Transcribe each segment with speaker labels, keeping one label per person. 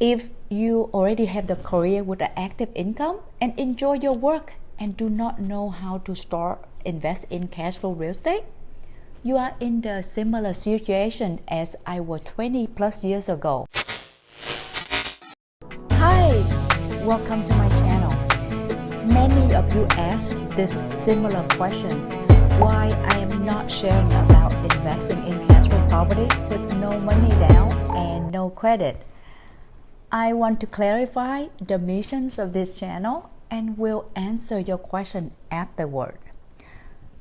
Speaker 1: If you already have the career with an active income and enjoy your work and do not know how to start invest in cash flow real estate, you are in the similar situation as I was 20 plus years ago. Hi, welcome to my channel. Many of you ask this similar question, why I am not sharing about investing in cash flow property with no money down and no credit. I want to clarify the missions of this channel and will answer your question afterward.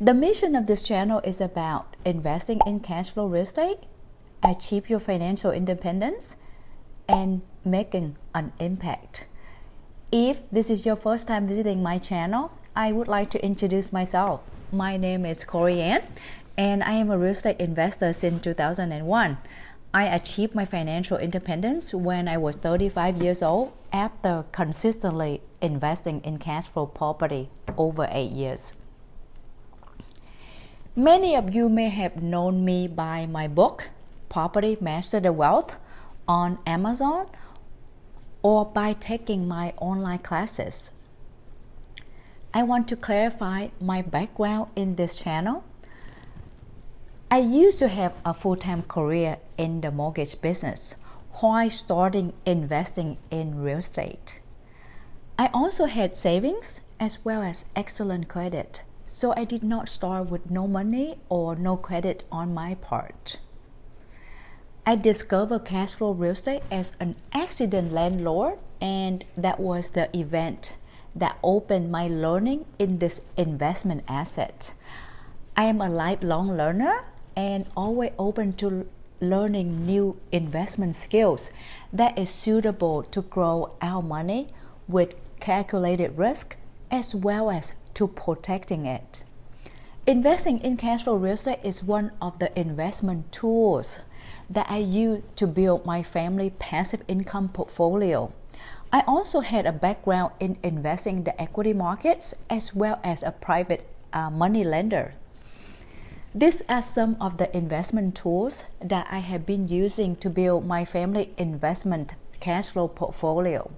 Speaker 1: The mission of this channel is about investing in cash flow real estate, achieve your financial independence, and making an impact. If this is your first time visiting my channel, I would like to introduce myself. My name is Korianne, and I am a real estate investor since 2001. I achieved my financial independence when I was 35 years old after consistently investing in cash flow property over 8 years. Many of you may have known me by my book, Property Master the Wealth, on Amazon, or by taking my online classes. I want to clarify my background in this channel. I used to have a full-time career in the mortgage business while starting investing in real estate. I also had savings as well as excellent credit, so I did not start with no money or no credit on my part. I discovered cash flow real estate as an accident landlord, and that was the event that opened my learning in this investment asset. I am a lifelong learner and always open to learning new investment skills that is suitable to grow our money with calculated risk as well as to protecting it. Investing in cash flow real estate is one of the investment tools that I use to build my family passive income portfolio. I also had a background in investing in the equity markets as well as a private money lender. These are some of the investment tools that I have been using to build my family investment cash flow portfolio,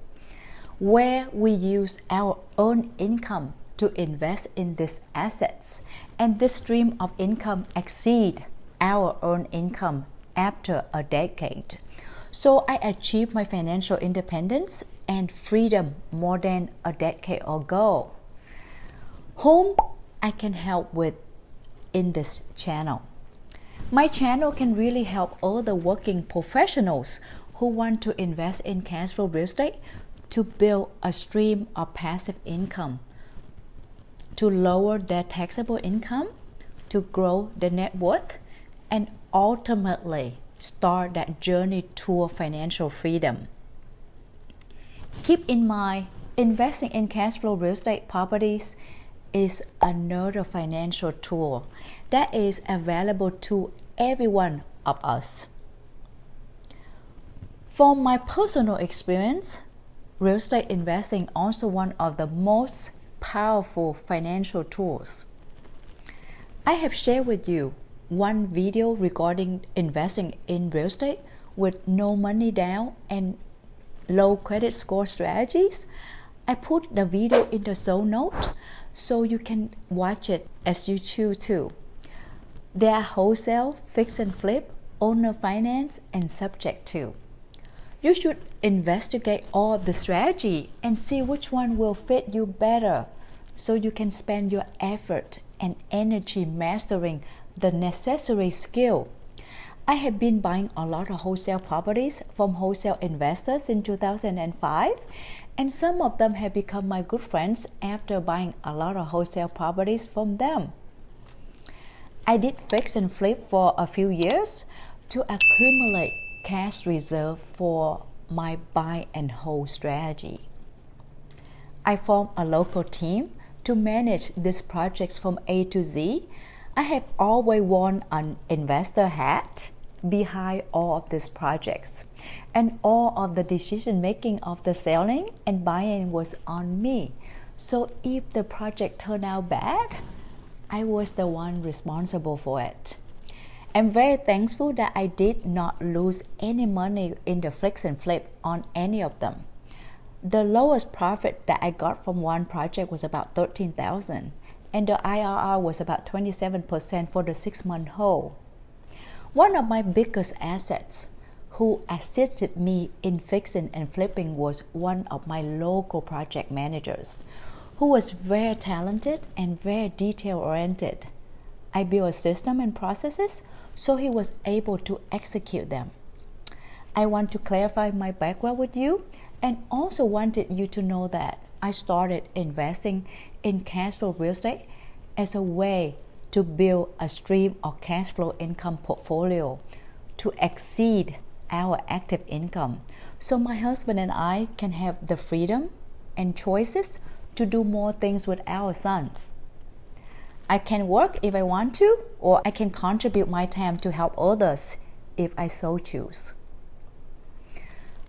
Speaker 1: where we use our own income to invest in these assets, and this stream of income exceeds our own income after a decade. So I achieved my financial independence and freedom more than a decade ago. Whom I can help with in this channel. My channel can really help all the working professionals who want to invest in cash flow real estate to build a stream of passive income, to lower their taxable income, to grow their net worth, and ultimately start that journey toward financial freedom. Keep in mind, investing in cash flow real estate properties is another financial tool that is available to every one of us. From my personal experience, real estate investing also one of the most powerful financial tools. I have shared with you one video regarding investing in real estate with no money down and low credit score strategies. I put the video in the show note so you can watch it as you choose to. There are wholesale, fix and flip, owner finance, and subject to. You should investigate all of the strategy and see which one will fit you better so you can spend your effort and energy mastering the necessary skill. I have been buying a lot of wholesale properties from wholesale investors in 2005, and some of them have become my good friends after buying a lot of wholesale properties from them. I did fix and flip for a few years to accumulate cash reserve for my buy and hold strategy. I formed a local team to manage these projects from A to Z. I have always worn an investor hat behind all of these projects, and all of the decision making of the selling and buying was on me. So if the project turned out bad, I was the one responsible for it. I'm very thankful that I did not lose any money in the fix and flip on any of them. The lowest profit that I got from one project was about $13,000, and the IRR was about 27% for the 6-month hold. One of my biggest assets who assisted me in fixing and flipping was one of my local project managers, who was very talented and very detail-oriented. I built a system and processes so he was able to execute them. I want to clarify my background with you and also wanted you to know that I started investing in cash flow real estate as a way to build a stream of cash flow income portfolio to exceed our active income, so my husband and I can have the freedom and choices to do more things with our sons. I can work if I want to, or I can contribute my time to help others if I so choose.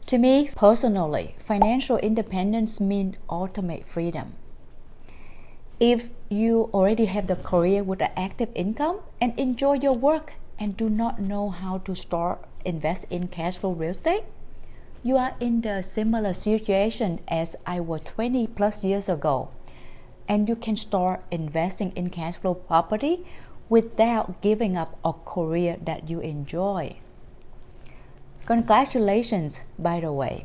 Speaker 1: To me, personally, financial independence means ultimate freedom. If you already have the career with an active income and enjoy your work and do not know how to start invest in cash flow real estate, you are in the similar situation as I was 20 plus years ago, and you can start investing in cash flow property without giving up a career that you enjoy. Congratulations, by the way,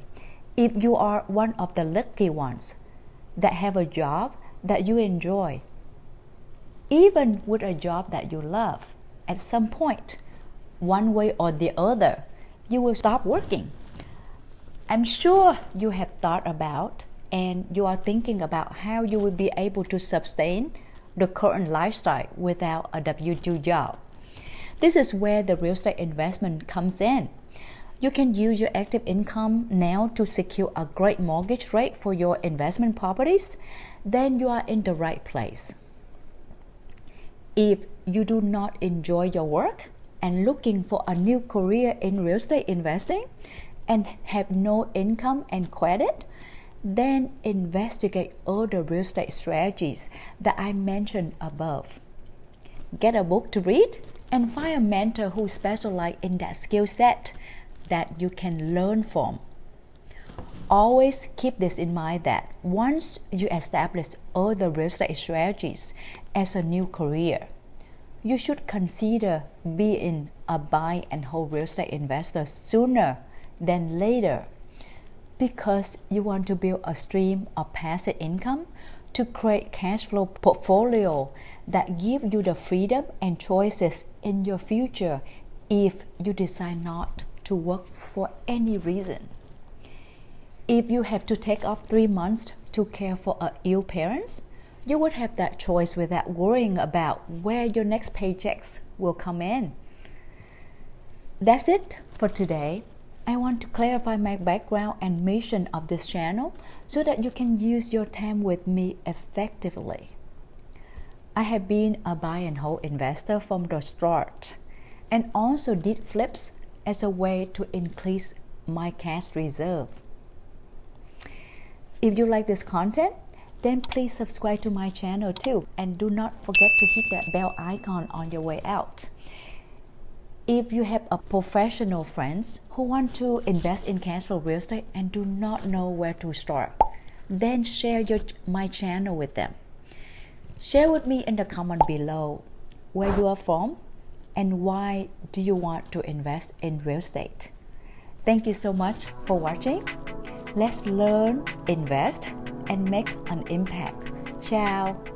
Speaker 1: if you are one of the lucky ones that have a job that you enjoy. Even with a job that you love, at some point, one way or the other, you will stop working. I'm sure you have thought about and you are thinking about how you will be able to sustain the current lifestyle without a W-2 job. This is where the real estate investment comes in. You can use your active income now to secure a great mortgage rate for your investment properties. Then you are in the right place. If you do not enjoy your work and looking for a new career in real estate investing and have no income and credit, then investigate all the real estate strategies that I mentioned above. Get a book to read and find a mentor who specializes in that skill set that you can learn from. Always keep this in mind that once you establish all the real estate strategies as a new career, you should consider being a buy and hold real estate investor sooner than later, because you want to build a stream of passive income to create cash flow portfolio that give you the freedom and choices in your future if you decide not to work for any reason. If you have to take off 3 months to care for ill parents, you would have that choice without worrying about where your next paychecks will come in. That's it for today. I want to clarify my background and mission of this channel so that you can use your time with me effectively. I have been a buy and hold investor from the start and also did flips as a way to increase my cash reserve. If you like this content, then please subscribe to my channel too, and do not forget to hit that bell icon on your way out. If you have a professional friends who want to invest in cash flow real estate and do not know where to start, then share my channel with them. Share with me in the comment below where you are from and why do you want to invest in real estate. Thank you so much for watching. Let's learn, invest, and make an impact. Ciao.